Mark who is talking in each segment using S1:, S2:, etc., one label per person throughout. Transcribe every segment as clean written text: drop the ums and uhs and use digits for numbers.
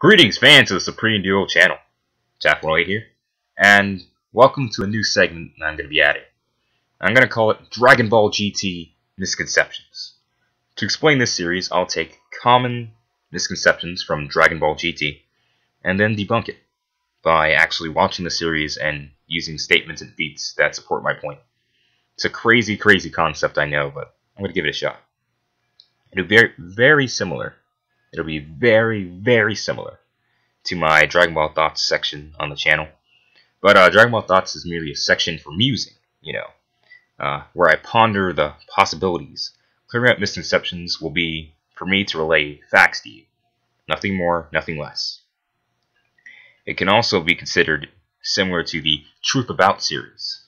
S1: Greetings, fans of the Supreme Duo channel. Chapter here, and welcome to a new segment I'm going to be adding. I'm going to call it Dragon Ball GT Misconceptions. To explain this series, I'll take common misconceptions from Dragon Ball GT and then debunk it by actually watching the series and using statements and feats that support my point. It's a crazy concept, I know, but I'm going to give it a shot. It'll be very similar. It'll be very similar to my Dragon Ball Thoughts section on the channel. But Dragon Ball Thoughts is merely a section for musing, where I ponder the possibilities. Clearing up misconceptions will be for me to relay facts to you. Nothing more, nothing less. It can also be considered similar to the Truth About series,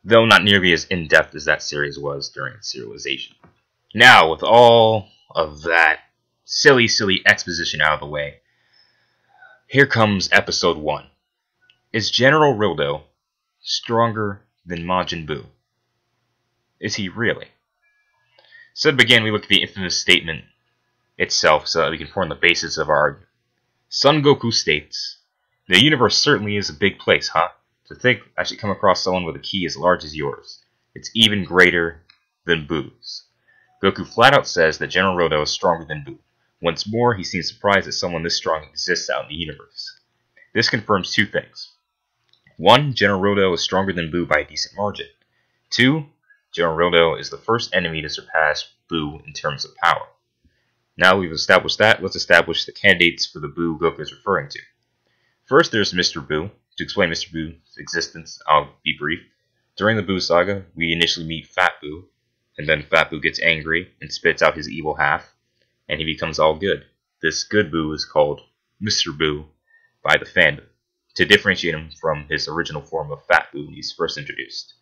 S1: though not nearly as in-depth as that series was during its serialization. Now, with all of that silly exposition out of the way, here comes episode 1. Is General Rilldo stronger than Majin Buu? Is he really? So to begin, we look at the infamous statement itself so that we can form the basis of our argument. Son Goku states, "The universe certainly is a big place, huh? To think I should come across someone with a key as large as yours. It's even greater than Buu's." Goku flat out says that General Rilldo is stronger than Buu. Once more, he seems surprised that someone this strong exists out in the universe. This confirms two things. 1. General Rilldo is stronger than Buu by a decent margin. 2. General Rilldo is the first enemy to surpass Buu in terms of power. Now we've established that, let's establish the candidates for the Buu Goku is referring to. First, there's Mr. Buu. To explain Mr. Buu's existence, I'll be brief. During the Buu saga, we initially meet Fat Buu, and then Fat Buu gets angry and spits out his evil half, and he becomes all good. This good Buu is called Mr. Buu by the fandom, to differentiate him from his original form of Fat Buu when he's first introduced.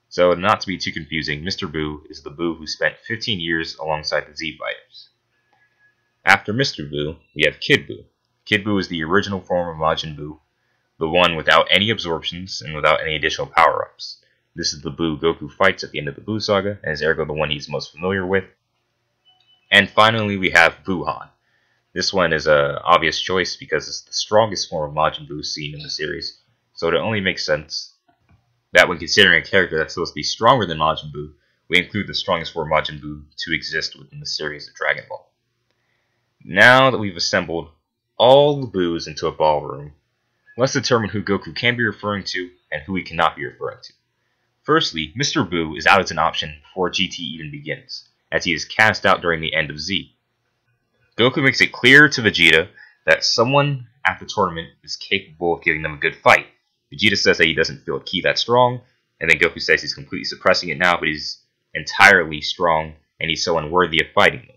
S1: So, not to be too confusing, Mr. Buu is the Buu who spent 15 years alongside the Z Fighters. After Mr. Buu, we have Kid Buu. Kid Buu is the original form of Majin Buu, the one without any absorptions and without any additional power-ups. This is the Buu Goku fights at the end of the Buu saga, and is ergo the one he's most familiar with. And finally, we have Buuhan. This one is an obvious choice because it's the strongest form of Majin Buu seen in the series, so it only makes sense that when considering a character that's supposed to be stronger than Majin Buu, we include the strongest form of Majin Buu to exist within the series of Dragon Ball. Now that we've assembled all the Buus into a ballroom, let's determine who Goku can be referring to and who he cannot be referring to. Firstly, Mr. Buu is out as an option before GT even begins, as he is cast out during the end of Z. Goku makes it clear to Vegeta that someone at the tournament is capable of giving them a good fight. Vegeta says that he doesn't feel a ki that strong, and then Goku says he's completely suppressing it now, but he's entirely strong, and he's so unworthy of fighting them.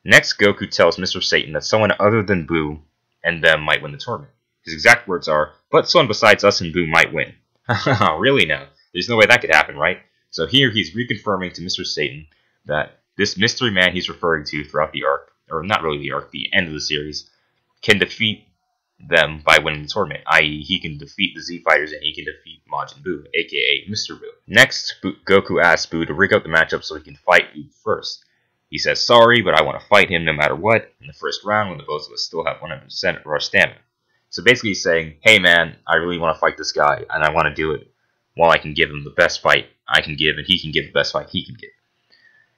S1: Next, Goku tells Mr. Satan that someone other than Buu and them might win the tournament. His exact words are, "But someone besides us and Buu might win." Really now? There's no way that could happen, right? So here he's reconfirming to Mr. Satan that this mystery man he's referring to throughout the arc, or not really the arc, the end of the series, can defeat them by winning the tournament, i.e. he can defeat the Z Fighters and he can defeat Majin Buu, aka Mr. Buu. Next, Goku asks Buu to rig up the matchup so he can fight Buu first. He says, "Sorry, but I want to fight him no matter what in the first round when the both of us still have 100% of our stamina." So basically he's saying, "Hey man, I really want to fight this guy, and I want to do it while I can give him the best fight I can give, and he can give the best fight he can give."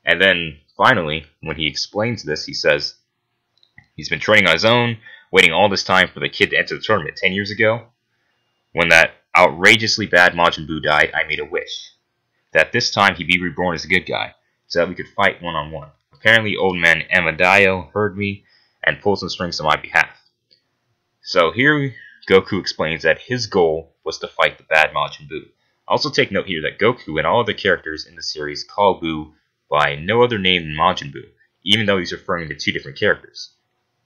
S1: And then, finally, when he explains this, he says, he's been training on his own, waiting all this time for the kid to enter the tournament. 10 years ago, when that outrageously bad Majin Buu died, I made a wish that this time he'd be reborn as a good guy, so that we could fight one-on-one. Apparently, old man Amadayo heard me and pulled some strings on my behalf. So here, Goku explains that his goal was to fight the bad Majin Buu. Also take note here that Goku and all other characters in the series call Buu by no other name than Majin Buu, even though he's referring to two different characters.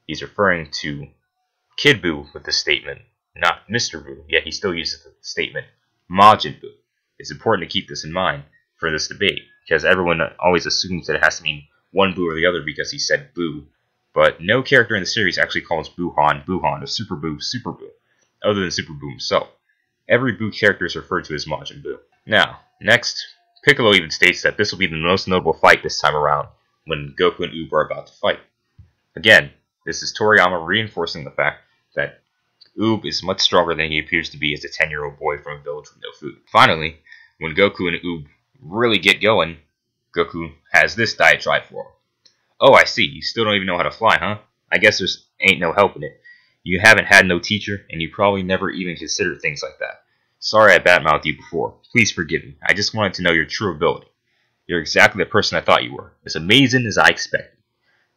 S1: He's referring to Kid Buu with the statement, not Mr. Buu, yet he still uses the statement Majin Buu. It's important to keep this in mind for this debate, because everyone always assumes that it has to mean one Buu or the other because he said Buu, but no character in the series actually calls Buuhan, Buuhan, or Super Buu, Super Buu, other than Super Buu himself. Every Buu character is referred to as Majin Buu. Now, next, Piccolo even states that this will be the most notable fight this time around, when Goku and Uber are about to fight. Again, This is Toriyama reinforcing the fact that Oob is much stronger than he appears to be as a 10-year-old boy from a village with no food. Finally, when Goku and Oob really get going, Goku has this diatribe for him. Oh, I see, you still don't even know how to fly, huh? I guess there's ain't no helping it. You haven't had no teacher, and you probably never even considered things like that. Sorry I badmouthed you before. Please forgive me. I just wanted to know your true ability. You're exactly the person I thought you were. As amazing as I expected.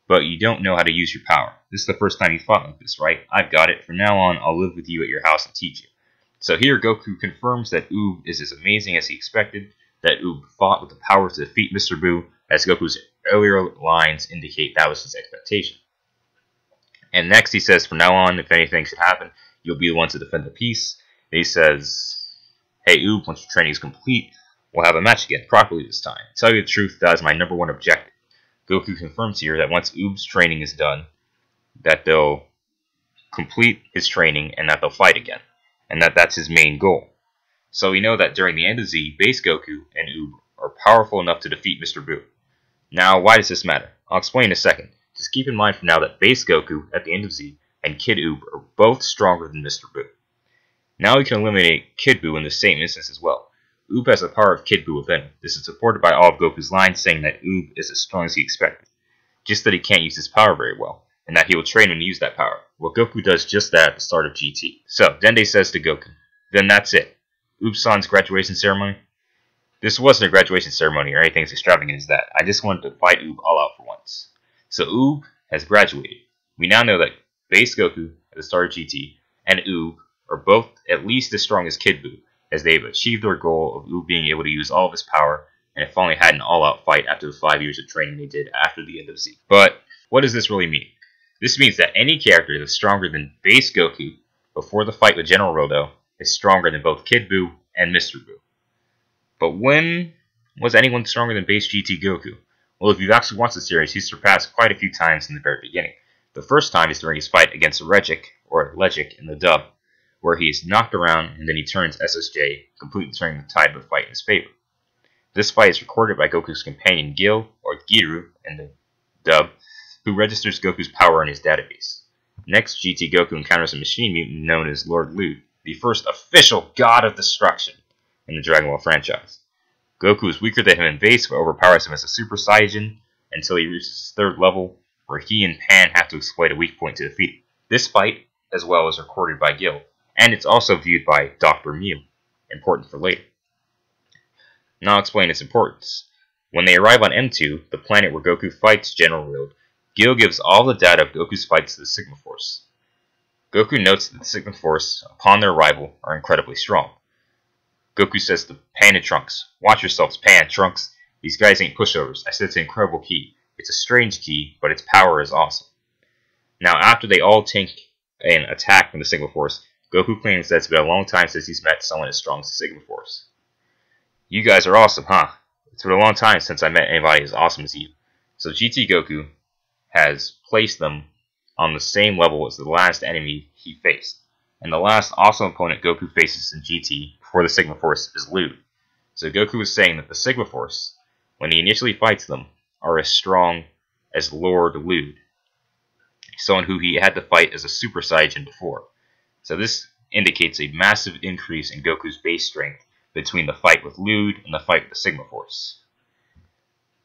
S1: But you don't know how to use your power. This is the first time you fought like this, right? I've got it. From now on, I'll live with you at your house and teach you. So here Goku confirms that Oob is as amazing as he expected, that Oob fought with the power to defeat Mr. Boo, as Goku's earlier lines indicate that was his expectation. And next he says, from now on, if anything should happen, you'll be the one to defend the peace. And he says, hey Oob, once your training is complete, we'll have a match again, properly this time. To tell you the truth, that is my #1 objective. Goku confirms here that once Oob's training is done, that they'll complete his training and that they'll fight again. And that's his main goal. So we know that during the end of Z, base Goku and Oob are powerful enough to defeat Mr. Boo. Now, why does this matter? I'll explain in a second. Just keep in mind for now that base Goku at the end of Z and Kid Oob are both stronger than Mr. Boo. Now we can eliminate Kid Boo in the same instance as well. Oob has the power of Kid Boo within him. This is supported by all of Goku's lines saying that Oob is as strong as he expected. Just that he can't use his power very well, and that he will train when he use that power. Well, Goku does just that at the start of GT. So, Dende says to Goku, then that's it. Oob-san's graduation ceremony? This wasn't a graduation ceremony or anything as extravagant as that. I just wanted to fight Oob all out for once. So Oob has graduated. We now know that base Goku at the start of GT and Oob are both at least as strong as Kid Boo, as they've achieved their goal of Oob being able to use all of his power and have finally had an all-out fight after the 5 years of training they did after the end of Z. But what does this really mean? This means that any character that's stronger than base Goku before the fight with General Rilldo is stronger than both Kid Boo and Mr. Boo. But when was anyone stronger than base GT Goku? Well, if you've actually watched the series, he's surpassed quite a few times in the very beginning. The first time is during his fight against Regic, or Legic in the dub, where he's knocked around and then he turns SSJ, completely turning the tide of the fight in his favor. This fight is recorded by Goku's companion Gil, or Giru in the dub, who registers Goku's power in his database. Next, GT Goku encounters a machine mutant known as Lord Rilldo, the first official god of destruction in the Dragon Ball franchise. Goku is weaker than him in base, but overpowers him as a Super Saiyan until he reaches his 3rd level, where he and Pan have to exploit a weak point to defeat him. This fight, as well, is recorded by Gil, and it's also viewed by Dr. Mew, important for later. Now I'll explain its importance. When they arrive on M2, the planet where Goku fights General Rilld, Gil gives all the data of Goku's fights to the Sigma Force. Goku notes that the Sigma Force, upon their arrival, are incredibly strong. Goku says to Pan and Trunks, watch yourselves, Pan, Trunks. These guys ain't pushovers. I said it's an incredible key. It's a strange key, but its power is awesome. Now, after they all tank an attack from the Sigma Force, Goku claims that it's been a long time since he's met someone as strong as the Sigma Force. You guys are awesome, huh? It's been a long time since I met anybody as awesome as you. So GT Goku has placed them on the same level as the last enemy he faced. And the last awesome opponent Goku faces in GT before the Sigma Force is Rilldo. So Goku is saying that the Sigma Force, when he initially fights them, are as strong as Lord Rilldo, someone who he had to fight as a Super Saiyan before. So this indicates a massive increase in Goku's base strength between the fight with Rilldo and the fight with the Sigma Force.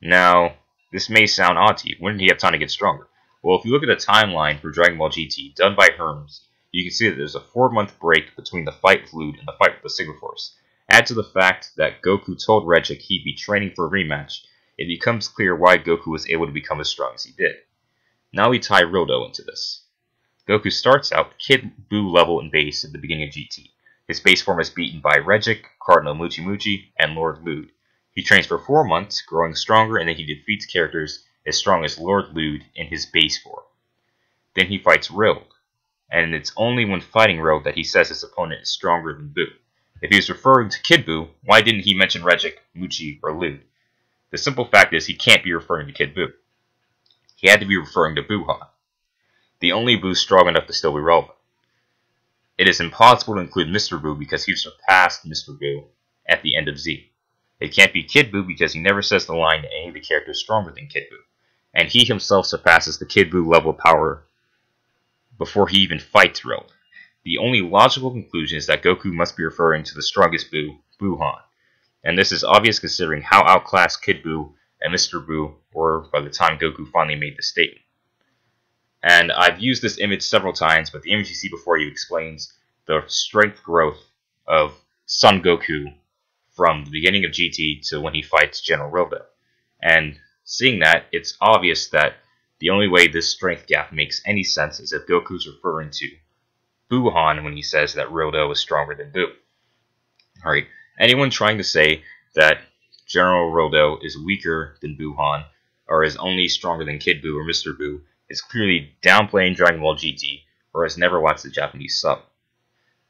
S1: Now, this may sound odd to you. When did he have time to get stronger? Well, if you look at the timeline for Dragon Ball GT done by Herms, you can see that there's a 4-month break between the fight with Rilldo and the fight with the Sigma Force. Add to the fact that Goku told Regic he'd be training for a rematch, it becomes clear why Goku was able to become as strong as he did. Now we tie Rilldo into this. Goku starts out Kid Boo level in base at the beginning of GT. His base form is beaten by Regic, Cardinal Muchi Muchi, and Lord Rilldo. He trains for 4 months, growing stronger, and then he defeats characters as strong as Lord Rilldo in his base form. Then he fights Rilldo, and it's only when fighting Rilldo that he says his opponent is stronger than Boo. If he was referring to Kid Boo, why didn't he mention Regic, Muchi, or Rilldo? The simple fact is he can't be referring to Kid Boo. He had to be referring to Boo-Han, the only Boo strong enough to still be relevant. It is impossible to include Mr. Boo because he surpassed Mr. Boo at the end of Z. It can't be Kid Boo because he never says the line to any of the characters stronger than Kid Boo, and he himself surpasses the Kid Boo level of power before he even fights Rilldo. The only logical conclusion is that Goku must be referring to the strongest Boo, Buuhan. And this is obvious considering how outclassed Kid Buu and Mr. Buu were by the time Goku finally made this statement. And I've used this image several times, but the image you see before you explains the strength growth of Son Goku from the beginning of GT to when he fights General Rilldo. And seeing that, it's obvious that the only way this strength gap makes any sense is if Goku's referring to Buuhan when he says that Rilldo is stronger than Buu. Alright, anyone trying to say that General Rilldo is weaker than Buuhan or is only stronger than Kid Buu or Mr. Buu is clearly downplaying Dragon Ball GT or has never watched the Japanese sub.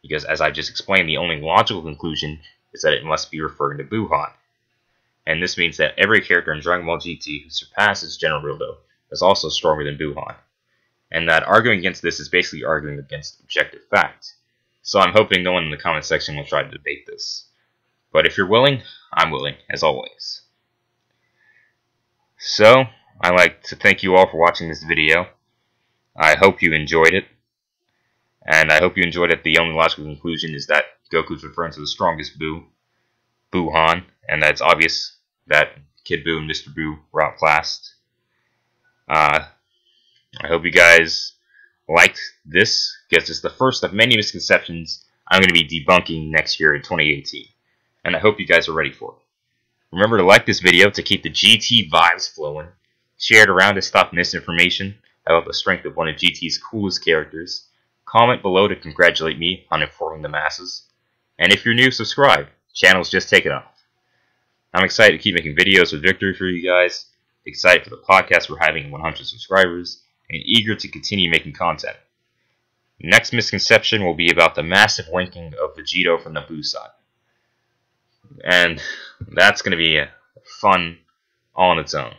S1: Because as I just explained, the only logical conclusion is that it must be referring to Buuhan. And this means that every character in Dragon Ball GT who surpasses General Rilldo is also stronger than Buuhan. And that arguing against this is basically arguing against objective fact. So I'm hoping no one in the comment section will try to debate this. But if you're willing, I'm willing, as always. So, I'd like to thank you all for watching this video. I hope you enjoyed it. And I hope you enjoyed it. The only logical conclusion is that Goku's referring to the strongest Buu, Buuhan, and that it's obvious that Kid Buu and Mr. Buu were outclassed. I hope you guys liked this, because it's the first of many misconceptions I'm going to be debunking next year in 2018. And I hope you guys are ready for it. Remember to like this video to keep the GT vibes flowing, share it around to stop misinformation about the strength of one of GT's coolest characters, comment below to congratulate me on informing the masses, and if you're new, subscribe. Channel's just taken off. I'm excited to keep making videos with victory for you guys, excited for the podcast we're having 100 subscribers, and eager to continue making content. Next misconception will be about the massive linking of Vegito from the Buu side. And that's going to be fun all on its own.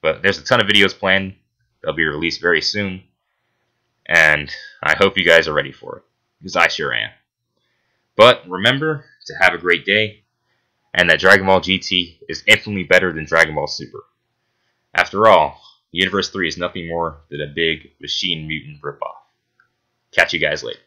S1: But there's a ton of videos planned. They'll be released very soon. And I hope you guys are ready for it, because I sure am. But remember to have a great day, and that Dragon Ball GT is infinitely better than Dragon Ball Super. After all, Universe 3 is nothing more than a big machine mutant ripoff. Catch you guys later.